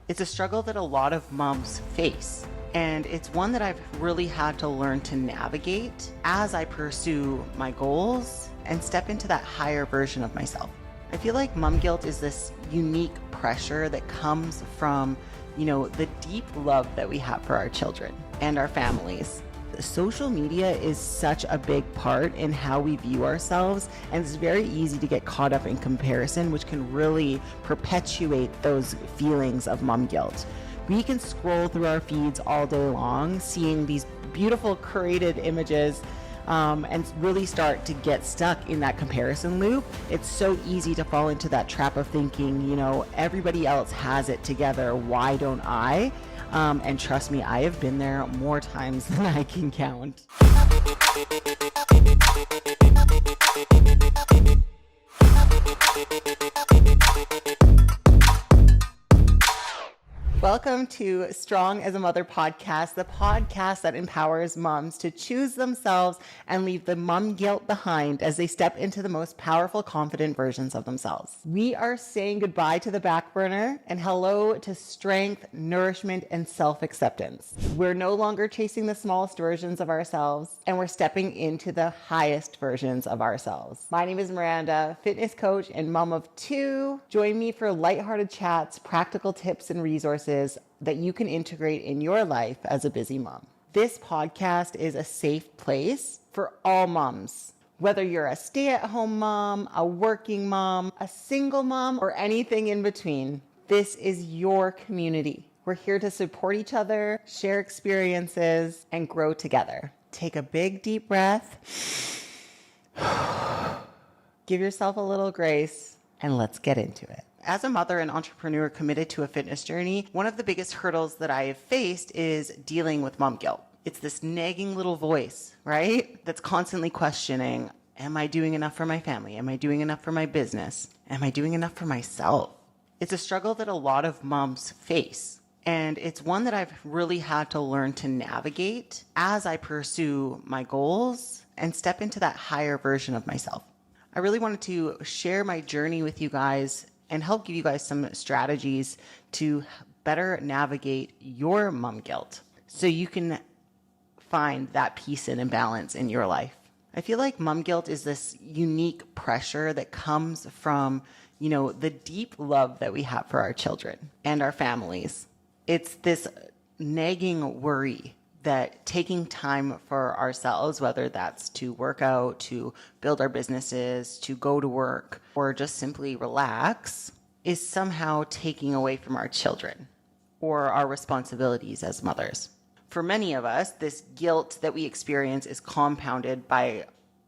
It's a struggle that a lot of moms face, and it's one that I've really had to learn to navigate as I pursue my goals and step into that higher version of myself. I feel like mom guilt is this unique pressure that comes from, the deep love that we have for our children and our families. Social media is such a big part in how we view ourselves, and it's very easy to get caught up in comparison, which can really perpetuate those feelings of mom guilt. We can scroll through our feeds all day long, seeing these beautiful curated images, and really start to get stuck in that comparison loop. It's so easy to fall into that trap of thinking, everybody else has it together, why don't I? And trust me, I have been there more times than I can count. Welcome to Strong as a Mother podcast, the podcast that empowers moms to choose themselves and leave the mom guilt behind as they step into the most powerful, confident versions of themselves. We are saying goodbye to the back burner and hello to strength, nourishment, and self-acceptance. We're no longer chasing the smallest versions of ourselves, and we're stepping into the highest versions of ourselves. My name is Miranda, fitness coach and mom of two. Join me for lighthearted chats, practical tips, and resources that you can integrate in your life as a busy mom. This podcast is a safe place for all moms. Whether you're a stay-at-home mom, a working mom, a single mom, or anything in between, this is your community. We're here to support each other, share experiences, and grow together. Take a big, deep breath. Give yourself a little grace, and let's get into it. As a mother and entrepreneur committed to a fitness journey, one of the biggest hurdles that I have faced is dealing with mom guilt. It's this nagging little voice, right? That's constantly questioning, am I doing enough for my family? Am I doing enough for my business? Am I doing enough for myself? It's a struggle that a lot of moms face. And it's one that I've really had to learn to navigate as I pursue my goals and step into that higher version of myself. I really wanted to share my journey with you guys and help give you guys some strategies to better navigate your mom guilt so you can find that peace and balance in your life. I feel like mom guilt is this unique pressure that comes from, the deep love that we have for our children and our families. It's this nagging worry that taking time for ourselves, whether that's to work out, to build our businesses, to go to work, or just simply relax, is somehow taking away from our children or our responsibilities as mothers. For many of us, this guilt that we experience is compounded by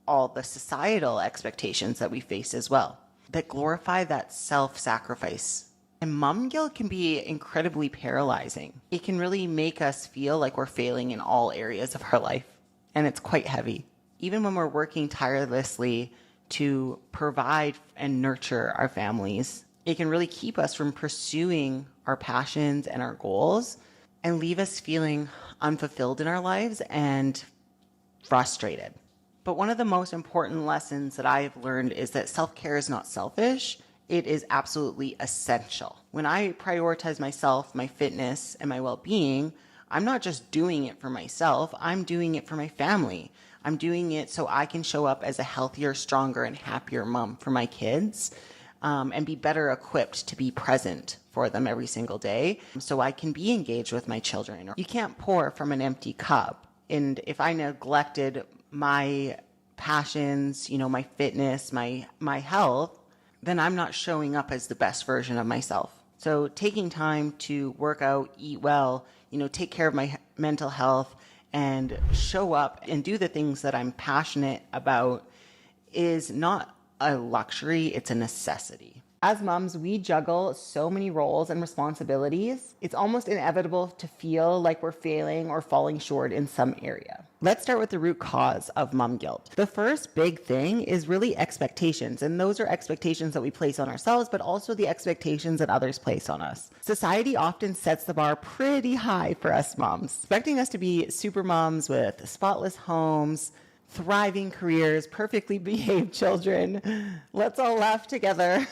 all the societal expectations that we face as well, that glorify that self-sacrifice. And mom guilt can be incredibly paralyzing. It can really make us feel like we're failing in all areas of our life. And it's quite heavy. Even when we're working tirelessly to provide and nurture our families, it can really keep us from pursuing our passions and our goals and leave us feeling unfulfilled in our lives and frustrated. But one of the most important lessons that I have learned is that self-care is not selfish. It is absolutely essential. When I prioritize myself, my fitness, and my well-being, I'm not just doing it for myself, I'm doing it for my family. I'm doing it so I can show up as a healthier, stronger, and happier mom for my kids, and be better equipped to be present for them every single day so I can be engaged with my children. You can't pour from an empty cup. And if I neglected my passions, my fitness, my health, then I'm not showing up as the best version of myself. So taking time to work out, eat well, take care of my mental health and show up and do the things that I'm passionate about is not a luxury, it's a necessity. As moms, we juggle so many roles and responsibilities. It's almost inevitable to feel like we're failing or falling short in some area. Let's start with the root cause of mom guilt. The first big thing is really expectations. And those are expectations that we place on ourselves, but also the expectations that others place on us. Society often sets the bar pretty high for us moms, expecting us to be super moms with spotless homes, thriving careers, perfectly behaved children. Let's all laugh together.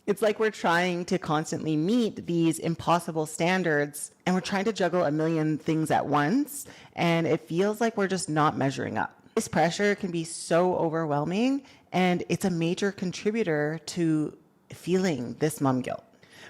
It's like we're trying to constantly meet these impossible standards and we're trying to juggle a million things at once, and it feels like we're just not measuring up. This pressure can be so overwhelming, and it's a major contributor to feeling this mom guilt.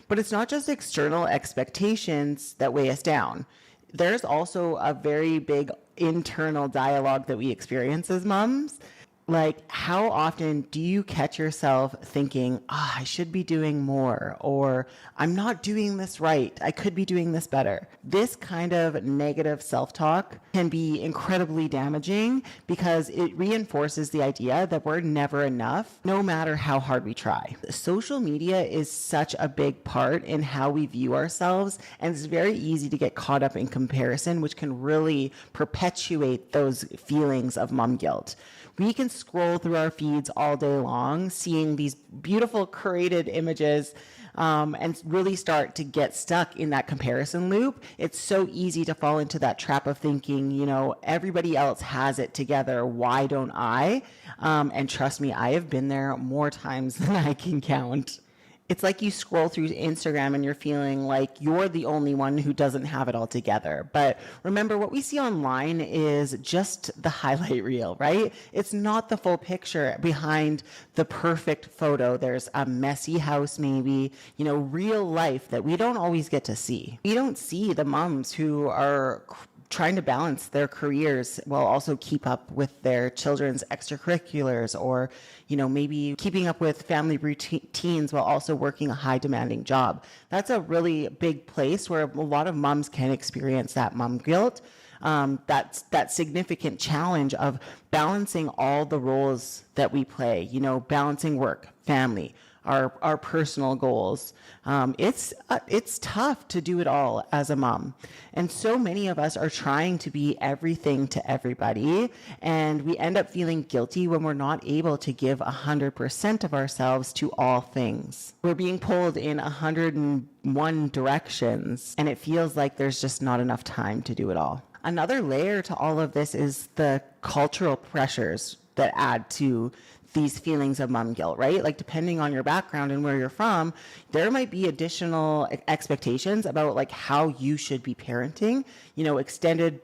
But it's not just external expectations that weigh us down. There's also a very big internal dialogue that we experience as moms. Like, how often do you catch yourself thinking, I should be doing more, or I'm not doing this right, I could be doing this better? This kind of negative self-talk can be incredibly damaging because it reinforces the idea that we're never enough, no matter how hard we try. Social media is such a big part in how we view ourselves, and it's very easy to get caught up in comparison, which can really perpetuate those feelings of mom guilt. We can scroll through our feeds all day long, seeing these beautiful curated images, and really start to get stuck in that comparison loop. It's so easy to fall into that trap of thinking, everybody else has it together. Why don't I? And trust me, I have been there more times than I can count. It's like you scroll through Instagram and you're feeling like you're the only one who doesn't have it all together. But remember, what we see online is just the highlight reel, right? It's not the full picture behind the perfect photo. There's a messy house, maybe, real life that we don't always get to see. We don't see the moms who are trying to balance their careers while also keep up with their children's extracurriculars, or maybe keeping up with family routines while also working a high demanding job. That's a really big place where a lot of moms can experience that mom guilt. That's that significant challenge of balancing all the roles that we play, balancing work, family, our personal goals. It's tough to do it all as a mom. And so many of us are trying to be everything to everybody, and we end up feeling guilty when we're not able to give 100% of ourselves to all things. We're being pulled in 101 directions, and it feels like there's just not enough time to do it all. Another layer to all of this is the cultural pressures that add to these feelings of mom guilt, right? Like, depending on your background and where you're from, there might be additional expectations about like how you should be parenting, extended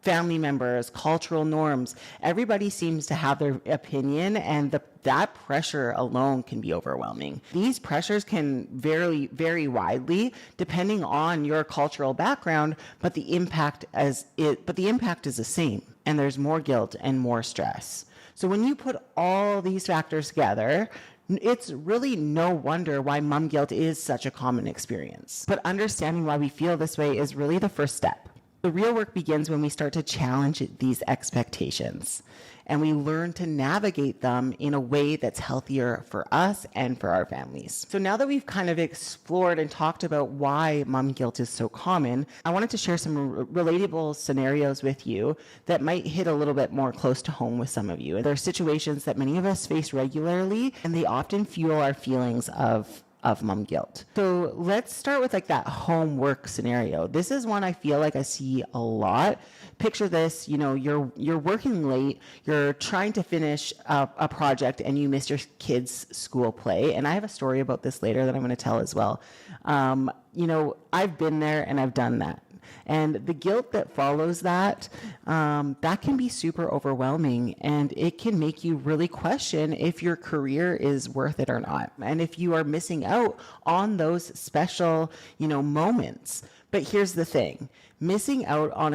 family members, cultural norms. Everybody seems to have their opinion, and that pressure alone can be overwhelming. These pressures can vary widely depending on your cultural background, but the impact is the same, and there's more guilt and more stress. So when you put all these factors together, it's really no wonder why mom guilt is such a common experience. But understanding why we feel this way is really the first step. The real work begins when we start to challenge these expectations and we learn to navigate them in a way that's healthier for us and for our families. So now that we've kind of explored and talked about why mom guilt is so common, I wanted to share some relatable scenarios with you that might hit a little bit more close to home with some of you. There are situations that many of us face regularly, and they often fuel our feelings of mom guilt. So let's start with like that homework scenario. This is one I feel like I see a lot. Picture this, you're working late, you're trying to finish a project, and you miss your kid's school play. And I have a story about this later that I'm going to tell as well. I've been there and I've done that. And the guilt that follows that can be super overwhelming, and it can make you really question if your career is worth it or not, and if you are missing out on those special, moments. But here's the thing: missing out on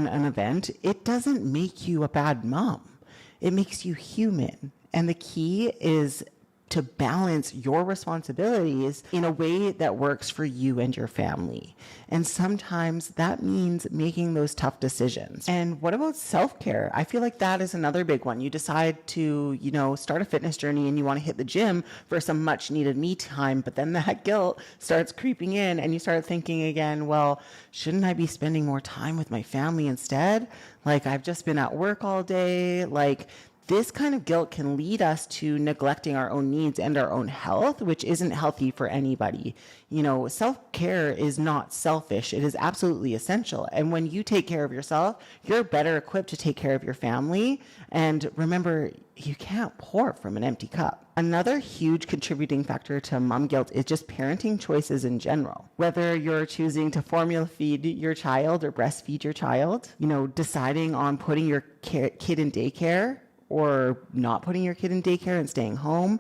an event, it doesn't make you a bad mom. It makes you human, and the key is to balance your responsibilities in a way that works for you and your family. And sometimes that means making those tough decisions. And what about self-care? I feel like that is another big one. You decide to, start a fitness journey and you want to hit the gym for some much needed me time, but then that guilt starts creeping in and you start thinking again, well, shouldn't I be spending more time with my family instead? Like, I've just been at work all day. Like, This kind of guilt can lead us to neglecting our own needs and our own health, which isn't healthy for anybody. Self-care is not selfish. It is absolutely essential. And when you take care of yourself, you're better equipped to take care of your family. And remember, you can't pour from an empty cup. Another huge contributing factor to mom guilt is just parenting choices in general. Whether you're choosing to formula feed your child or breastfeed your child, deciding on putting your kid in daycare or not putting your kid in daycare and staying home,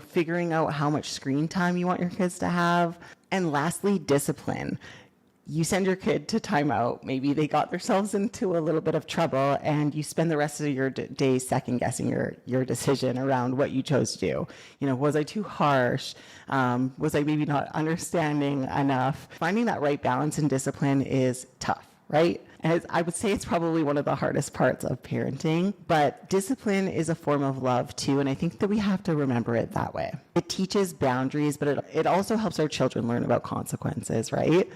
figuring out how much screen time you want your kids to have. And lastly, discipline. You send your kid to timeout, maybe they got themselves into a little bit of trouble, and you spend the rest of your day second guessing your decision around what you chose to do. Was I too harsh? Was I maybe not understanding enough? Finding that right balance and discipline is tough, right? And I would say it's probably one of the hardest parts of parenting, but discipline is a form of love too, and I think that we have to remember it that way. It teaches boundaries, but it also helps our children learn about consequences, right?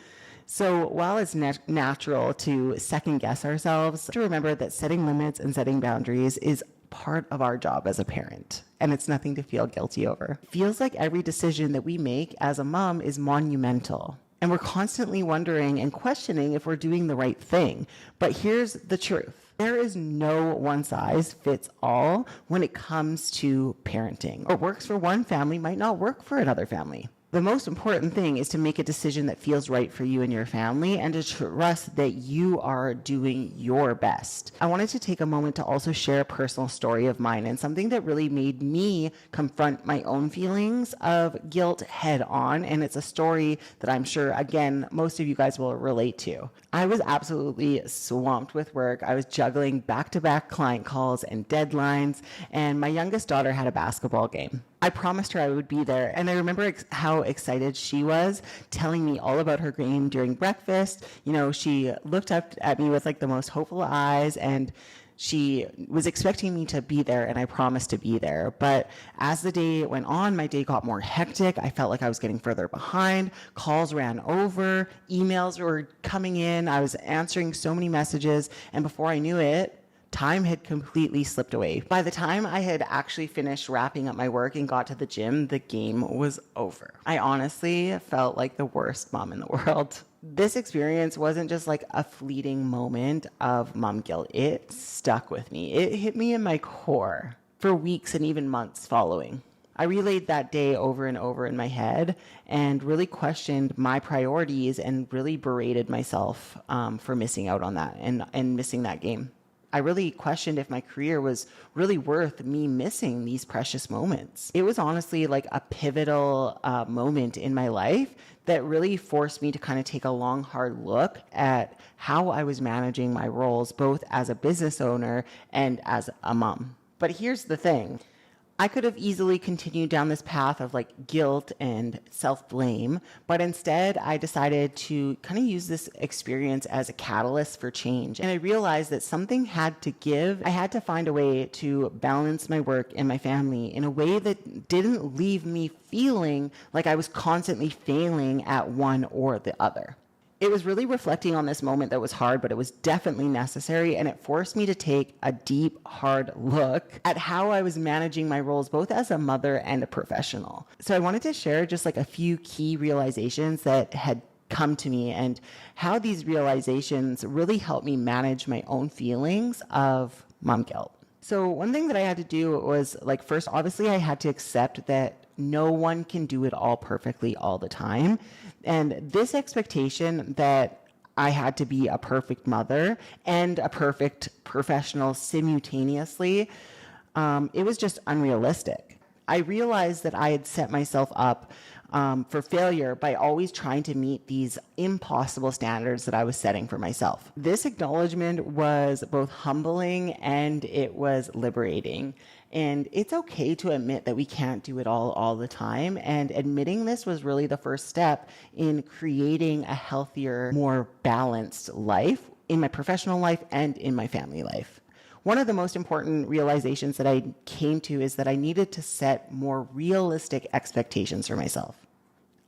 So while it's natural to second guess ourselves, to remember that setting limits and setting boundaries is part of our job as a parent, and it's nothing to feel guilty over. It feels like every decision that we make as a mom is monumental. And we're constantly wondering and questioning if we're doing the right thing. But here's the truth. There is no one size fits all when it comes to parenting. What works for one family might not work for another family. The most important thing is to make a decision that feels right for you and your family and to trust that you are doing your best. I wanted to take a moment to also share a personal story of mine and something that really made me confront my own feelings of guilt head on. And it's a story that I'm sure, again, most of you guys will relate to. I was absolutely swamped with work. I was juggling back-to-back client calls and deadlines, and my youngest daughter had a basketball game. I promised her I would be there, and I remember how excited she was, telling me all about her game during breakfast. She looked up at me with the most hopeful eyes, and she was expecting me to be there, and I promised to be there. But as the day went on, my day got more hectic. I felt like I was getting further behind. Calls ran over. Emails were coming in. I was answering so many messages, and before I knew it, time had completely slipped away. By the time I had actually finished wrapping up my work and got to the gym, the game was over. I honestly felt like the worst mom in the world. This experience wasn't just a fleeting moment of mom guilt. It stuck with me. It hit me in my core for weeks and even months following. I relayed that day over and over in my head and really questioned my priorities and really berated myself for missing out on that and missing that game. I really questioned if my career was really worth me missing these precious moments. It was honestly a pivotal moment in my life that really forced me to kind of take a long, hard look at how I was managing my roles, both as a business owner and as a mom. But here's the thing. I could have easily continued down this path of guilt and self-blame, but instead I decided to kind of use this experience as a catalyst for change. And I realized that something had to give. I had to find a way to balance my work and my family in a way that didn't leave me feeling like I was constantly failing at one or the other. It was really reflecting on this moment that was hard, but it was definitely necessary, and it forced me to take a deep, hard look at how I was managing my roles, both as a mother and a professional. So I wanted to share just a few key realizations that had come to me and how these realizations really helped me manage my own feelings of mom guilt. So one thing that I had to do was first, obviously I had to accept that no one can do it all perfectly all the time. And this expectation that I had to be a perfect mother and a perfect professional simultaneously, it was just unrealistic. I realized that I had set myself up for failure by always trying to meet these impossible standards that I was setting for myself. This acknowledgement was both humbling and it was liberating. And it's okay to admit that we can't do it all the time. And admitting this was really the first step in creating a healthier, more balanced life in my professional life and in my family life. One of the most important realizations that I came to is that I needed to set more realistic expectations for myself.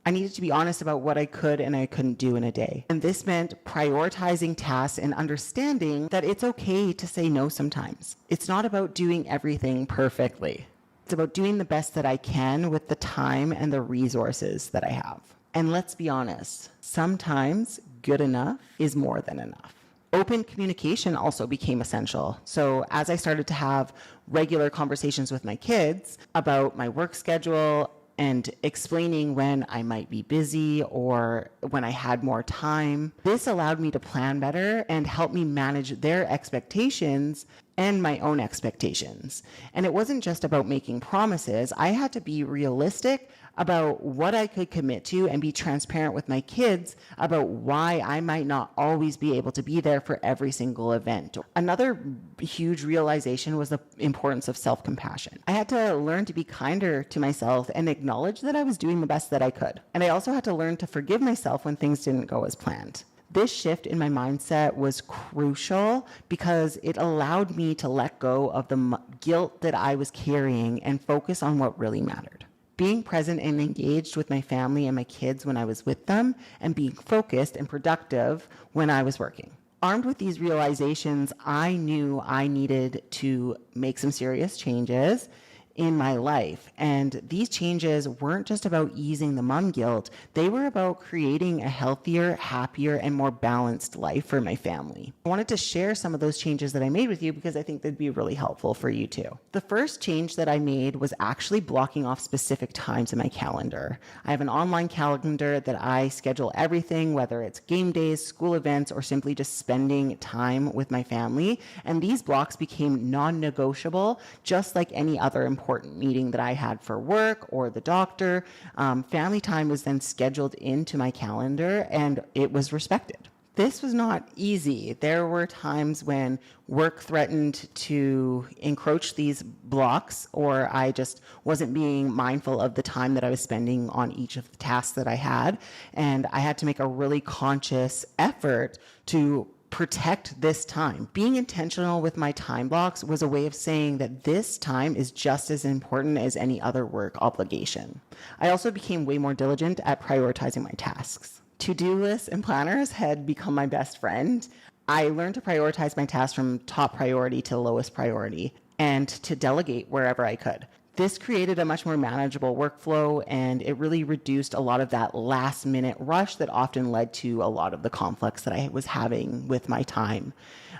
I needed to be honest about what I could and I couldn't do in a day. And this meant prioritizing tasks and understanding that it's okay to say no sometimes. It's not about doing everything perfectly. It's about doing the best that I can with the time and the resources that I have. And let's be honest, sometimes good enough is more than enough. Open communication also became essential. So as I started to have regular conversations with my kids about my work schedule and explaining when I might be busy or when I had more time, this allowed me to plan better and help me manage their expectations and my own expectations. And it wasn't just about making promises. I had to be realistic about what I could commit to and be transparent with my kids about why I might not always be able to be there for every single event. Another huge realization was the importance of self-compassion. I had to learn to be kinder to myself and acknowledge that I was doing the best that I could. And I also had to learn to forgive myself when things didn't go as planned. This shift in my mindset was crucial because it allowed me to let go of the guilt that I was carrying and focus on what really mattered. Being present and engaged with my family and my kids when I was with them, and being focused and productive when I was working. Armed with these realizations, I knew I needed to make some serious changes in my life. And these changes weren't just about easing the mom guilt, they were about creating a healthier, happier, and more balanced life for my family. I wanted to share some of those changes that I made with you because I think they'd be really helpful for you too. The first change that I made was actually blocking off specific times in my calendar. I have an online calendar that I schedule everything, whether it's game days, school events, or simply just spending time with my family. And these blocks became non-negotiable, just like any other important meeting that I had for work or the doctor. Family time was then scheduled into my calendar and it was respected. This was not easy. There were times when work threatened to encroach these blocks, or I just wasn't being mindful of the time that I was spending on each of the tasks that I had. And I had to make a really conscious effort to protect this time. Being intentional with my time blocks was a way of saying that this time is just as important as any other work obligation. I also became way more diligent at prioritizing my tasks. To-do lists and planners had become my best friend. I learned to prioritize my tasks from top priority to lowest priority and to delegate wherever I could. This created a much more manageable workflow, and it really reduced a lot of that last minute rush that often led to a lot of the conflicts that I was having with my time.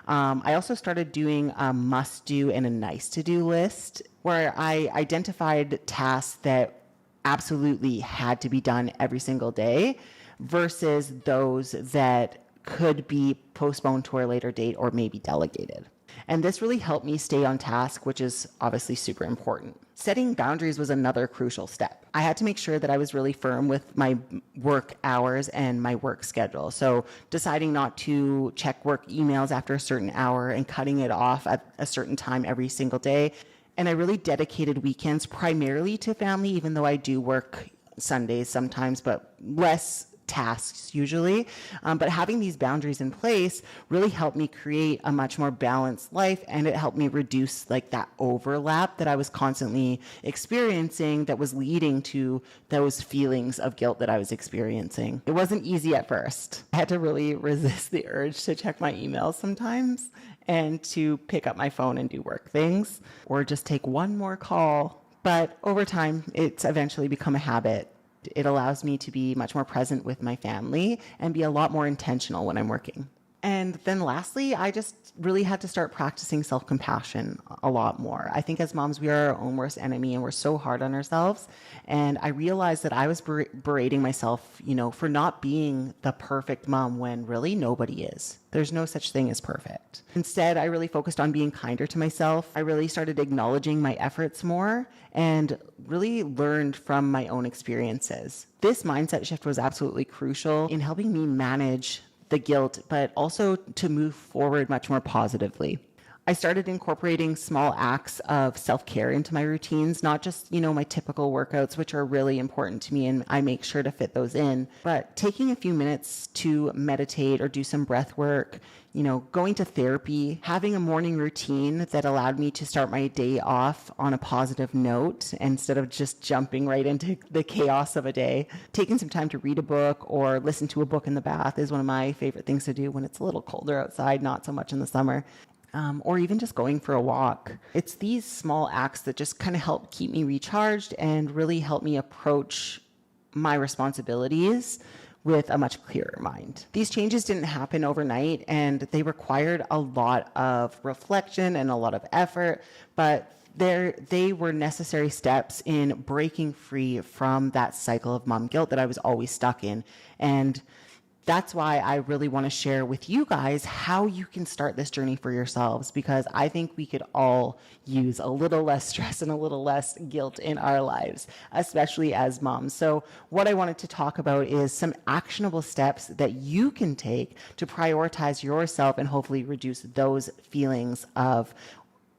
I also started doing a must-do and a nice-to-do list where I identified tasks that absolutely had to be done every single day versus those that could be postponed to a later date or maybe delegated. And this really helped me stay on task, which is obviously super important. Setting boundaries was another crucial step. I had to make sure that I was really firm with my work hours and my work schedule. So deciding not to check work emails after a certain hour and cutting it off at a certain time every single day. And I really dedicated weekends primarily to family, even though I do work Sundays sometimes, but less tasks usually. But having these boundaries in place really helped me create a much more balanced life, and it helped me reduce like that overlap that I was constantly experiencing that was leading to those feelings of guilt that I was experiencing. It wasn't easy at first. I had to really resist the urge to check my emails sometimes and to pick up my phone and do work things or just take one more call. But over time, it's eventually become a habit. It allows me to be much more present with my family and be a lot more intentional when I'm working. And then lastly, I just really had to start practicing self-compassion a lot more. I think as moms, we are our own worst enemy and we're so hard on ourselves. And I realized that I was berating myself, for not being the perfect mom when really nobody is. There's no such thing as perfect. Instead, I really focused on being kinder to myself. I really started acknowledging my efforts more and really learned from my own experiences. This mindset shift was absolutely crucial in helping me manage the guilt, but also to move forward much more positively. I started incorporating small acts of self-care into my routines, not just, my typical workouts, which are really important to me, and I make sure to fit those in, but taking a few minutes to meditate or do some breath work, going to therapy, having a morning routine that allowed me to start my day off on a positive note instead of just jumping right into the chaos of a day. Taking some time to read a book or listen to a book in the bath is one of my favorite things to do when it's a little colder outside, not so much in the summer. Or even just going for a walk. It's these small acts that just kind of help keep me recharged and really help me approach my responsibilities with a much clearer mind. These changes didn't happen overnight, and they required a lot of reflection and a lot of effort, but they were necessary steps in breaking free from that cycle of mom guilt that I was always stuck in. And that's why I really want to share with you guys how you can start this journey for yourselves, because I think we could all use a little less stress and a little less guilt in our lives, especially as moms. So what I wanted to talk about is some actionable steps that you can take to prioritize yourself and hopefully reduce those feelings of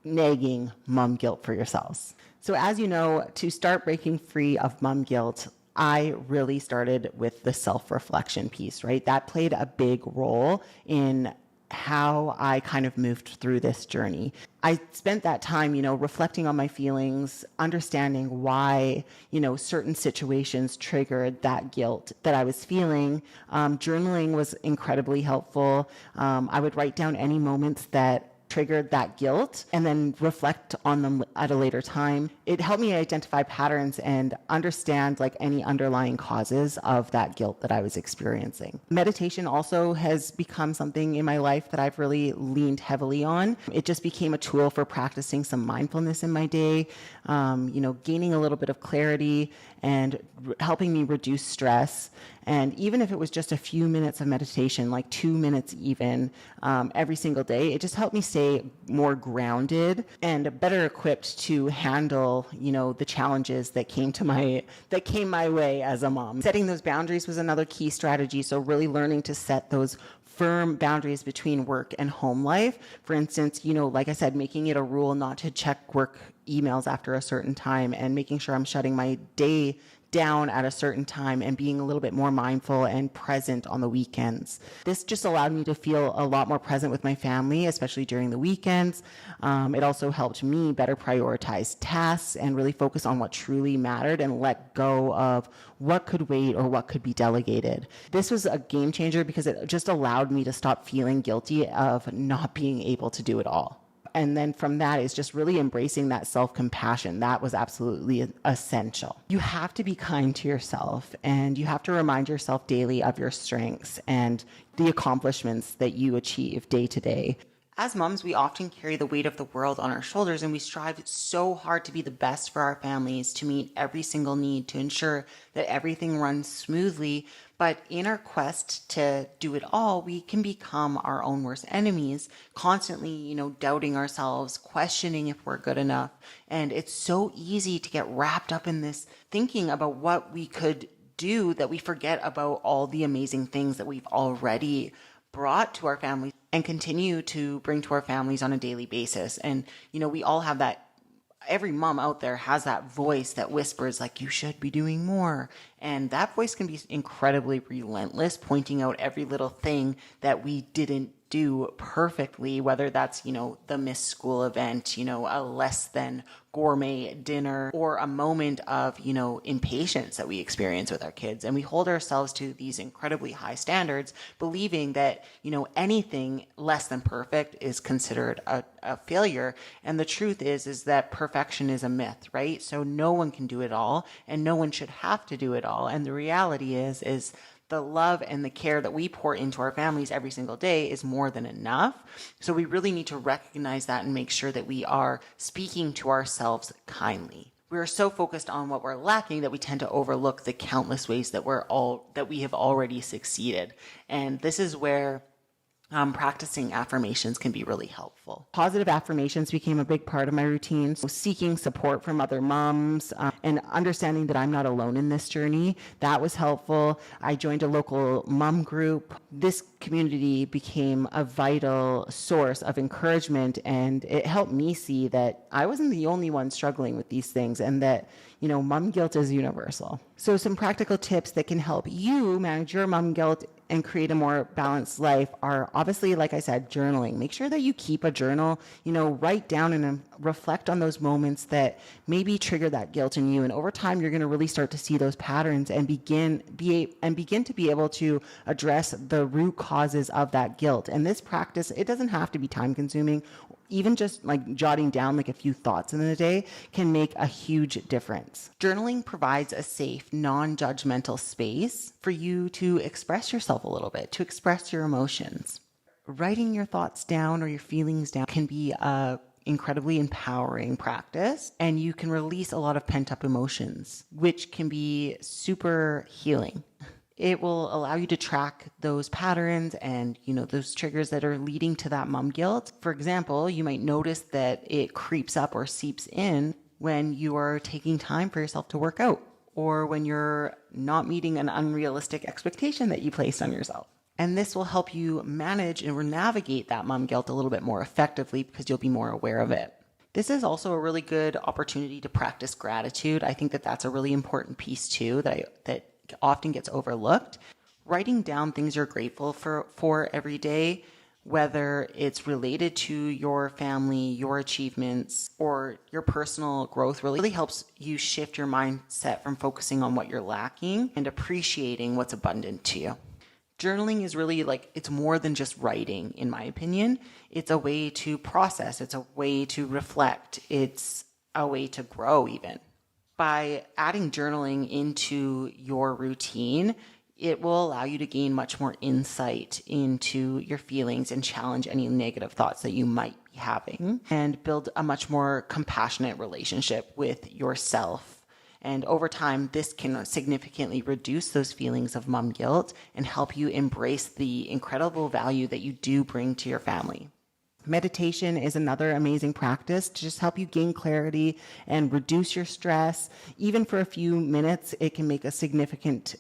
nagging mom guilt for yourselves. So as you know, to start breaking free of mom guilt, I really started with the self-reflection piece, right? That played a big role in how I kind of moved through this journey. I spent that time, reflecting on my feelings, understanding why, certain situations triggered that guilt that I was feeling. Journaling was incredibly helpful. I would write down any moments that triggered that guilt and then reflect on them at a later time. It helped me identify patterns and understand any underlying causes of that guilt that I was experiencing. Meditation also has become something in my life that I've really leaned heavily on. It just became a tool for practicing some mindfulness in my day, gaining a little bit of clarity and helping me reduce stress. And even if it was just a few minutes of meditation, like 2 minutes even, every single day, it just helped me stay more grounded and better equipped to handle, the challenges that came my way as a mom. Setting those boundaries was another key strategy. So really learning to set those firm boundaries between work and home life. For instance, like I said, making it a rule not to check work emails after a certain time and making sure I'm shutting my day down at a certain time and being a little bit more mindful and present on the weekends. This just allowed me to feel a lot more present with my family, especially during the weekends. It also helped me better prioritize tasks and really focus on what truly mattered and let go of what could wait or what could be delegated. This was a game changer because it just allowed me to stop feeling guilty of not being able to do it all. And then from that is just really embracing that self-compassion. That was absolutely essential. You have to be kind to yourself, and you have to remind yourself daily of your strengths and the accomplishments that you achieve day to day. As moms, we often carry the weight of the world on our shoulders, and we strive so hard to be the best for our families, to meet every single need, to ensure that everything runs smoothly. But in our quest to do it all, we can become our own worst enemies, constantly, doubting ourselves, questioning if we're good enough. And it's so easy to get wrapped up in this thinking about what we could do that we forget about all the amazing things that we've already brought to our families and continue to bring to our families on a daily basis. And, we all have that. Every mom out there has that voice that whispers you should be doing more. And that voice can be incredibly relentless, pointing out every little thing that we didn't do perfectly, whether that's, the missed school event, a less than gourmet dinner, or a moment of, impatience that we experience with our kids. And we hold ourselves to these incredibly high standards, believing that, anything less than perfect is considered a failure. And the truth is that perfection is a myth, right? So no one can do it all, and no one should have to do it all. And the reality is the love and the care that we pour into our families every single day is more than enough. So we really need to recognize that and make sure that we are speaking to ourselves kindly. We are so focused on what we're lacking that we tend to overlook the countless ways that we have already succeeded. And this is where practicing affirmations can be really helpful. Positive affirmations became a big part of my routine. So seeking support from other moms and understanding that I'm not alone in this journey, that was helpful. I joined a local mom group. This community became a vital source of encouragement, and it helped me see that I wasn't the only one struggling with these things, and that, mom guilt is universal. So some practical tips that can help you manage your mom guilt and create a more balanced life are obviously, like I said, journaling. Make sure that you keep a journal, write down and reflect on those moments that maybe trigger that guilt in you. And over time, you're going to really start to see those patterns and begin to be able to address the root causes of that guilt. And this practice, it doesn't have to be time consuming. Even just like jotting down like a few thoughts in the day can make a huge difference. Journaling provides a safe, non-judgmental space for you to express yourself a little bit, to express your emotions. Writing your thoughts down or your feelings down can be a incredibly empowering practice, and you can release a lot of pent-up emotions, which can be super healing. It will allow you to track those patterns and, those triggers that are leading to that mom guilt. For example, you might notice that it creeps up or seeps in when you are taking time for yourself to work out, or when you're not meeting an unrealistic expectation that you placed on yourself. And this will help you manage and navigate that mom guilt a little bit more effectively because you'll be more aware of it. This is also a really good opportunity to practice gratitude. I think that that's a really important piece too that often gets overlooked. Writing down things you're grateful for every day, whether it's related to your family, your achievements, or your personal growth, really helps you shift your mindset from focusing on what you're lacking and appreciating what's abundant to you. Journaling is really it's more than just writing, in my opinion. It's a way to process. It's a way to reflect. It's a way to grow even. By adding journaling into your routine, it will allow you to gain much more insight into your feelings and challenge any negative thoughts that you might be having, and build a much more compassionate relationship with yourself. And over time, this can significantly reduce those feelings of mom guilt and help you embrace the incredible value that you do bring to your family. Meditation is another amazing practice to just help you gain clarity and reduce your stress. Even for a few minutes, it can make a significant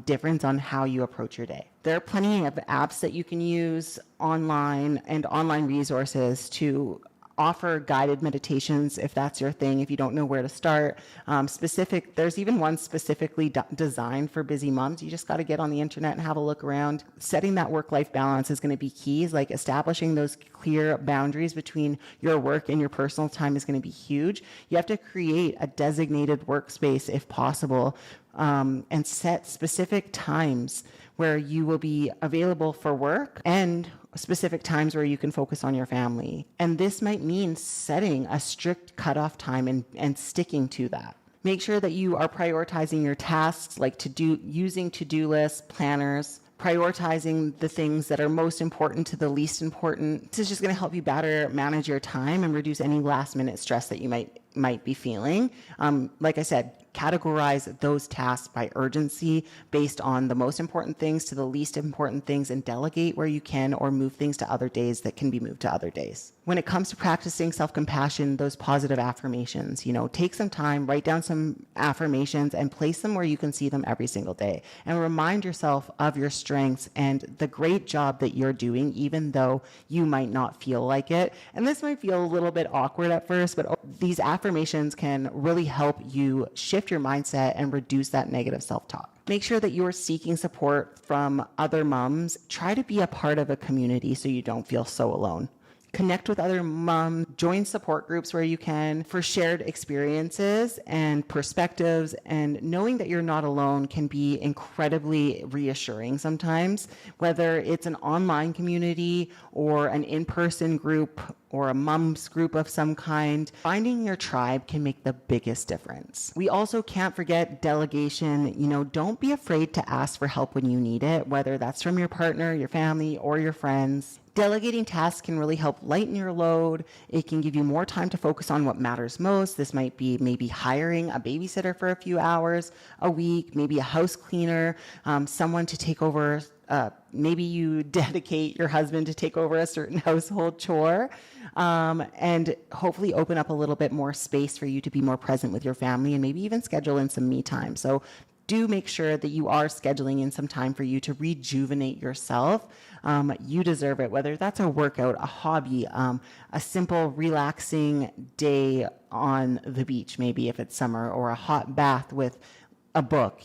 difference on how you approach your day. There are plenty of apps that you can use online and online resources to offer guided meditations if that's your thing, if you don't know where to start. There's even one specifically designed for busy moms. You just got to get on the internet and have a look around. Setting that work-life balance is going to be key. Like establishing those clear boundaries between your work and your personal time is going to be huge. You have to create a designated workspace if possible, and set specific times where you will be available for work and specific times where you can focus on your family. And this might mean setting a strict cutoff time and sticking to that. Make sure that you are prioritizing your tasks, using to-do lists, planners, prioritizing the things that are most important to the least important. This is just going to help you better manage your time and reduce any last-minute stress that you might be feeling. Like I said, categorize those tasks by urgency based on the most important things to the least important things, and delegate where you can, or move things to other days that can be moved to other days. When it comes to practicing self-compassion, those positive affirmations, take some time, write down some affirmations and place them where you can see them every single day, and remind yourself of your strengths and the great job that you're doing, even though you might not feel like it. And this might feel a little bit awkward at first, but these affirmations can really help you shift your mindset and reduce that negative self-talk. Make sure that you are seeking support from other moms. Try to be a part of a community so you don't feel so alone. Connect with other moms, join support groups where you can for shared experiences and perspectives, and knowing that you're not alone can be incredibly reassuring sometimes, whether it's an online community or an in-person group or a mom's group of some kind. Finding your tribe can make the biggest difference. We also can't forget delegation. Don't be afraid to ask for help when you need it, whether that's from your partner, your family, or your friends. Delegating tasks can really help lighten your load. It can give you more time to focus on what matters most. This might be maybe hiring a babysitter for a few hours a week, maybe a house cleaner, someone to take over. Maybe you dedicate your husband to take over a certain household chore, and hopefully open up a little bit more space for you to be more present with your family, and maybe even schedule in some me time. So do make sure that you are scheduling in some time for you to rejuvenate yourself. You deserve it, whether that's a workout, a hobby, a simple relaxing day on the beach, maybe if it's summer, or a hot bath with a book.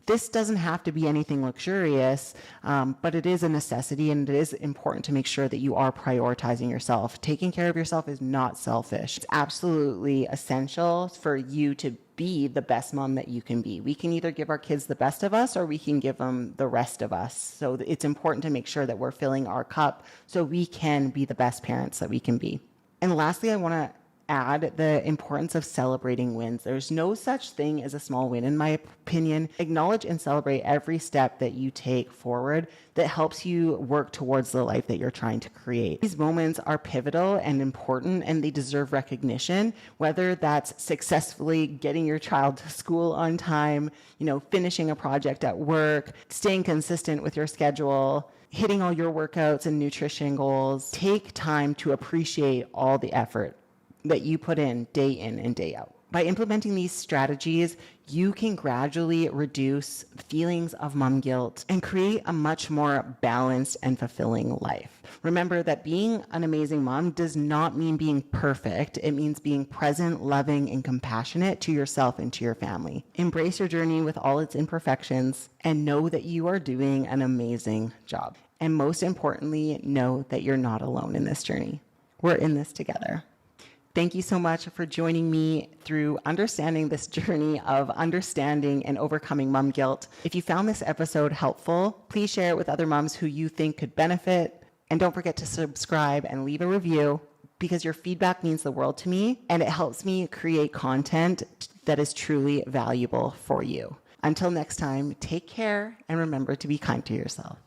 This doesn't have to be anything luxurious, but it is a necessity, and it is important to make sure that you are prioritizing yourself. Taking care of yourself is not selfish. It's absolutely essential for you to be the best mom that you can be. We can either give our kids the best of us, or we can give them the rest of us. So it's important to make sure that we're filling our cup so we can be the best parents that we can be. And lastly, I want to add the importance of celebrating wins. There's no such thing as a small win, in my opinion. Acknowledge and celebrate every step that you take forward that helps you work towards the life that you're trying to create. These moments are pivotal and important, and they deserve recognition, whether that's successfully getting your child to school on time, finishing a project at work, staying consistent with your schedule, hitting all your workouts and nutrition goals. Take time to appreciate all the effort that you put in and day out. By implementing these strategies, you can gradually reduce feelings of mom guilt and create a much more balanced and fulfilling life. Remember that being an amazing mom does not mean being perfect. It means being present, loving, and compassionate to yourself and to your family. Embrace your journey with all its imperfections and know that you are doing an amazing job. And most importantly, know that you're not alone in this journey. We're in this together. Thank you so much for joining me through understanding this journey of understanding and overcoming mom guilt. If you found this episode helpful, please share it with other moms who you think could benefit. And don't forget to subscribe and leave a review, because your feedback means the world to me, and it helps me create content that is truly valuable for you. Until next time, take care and remember to be kind to yourself.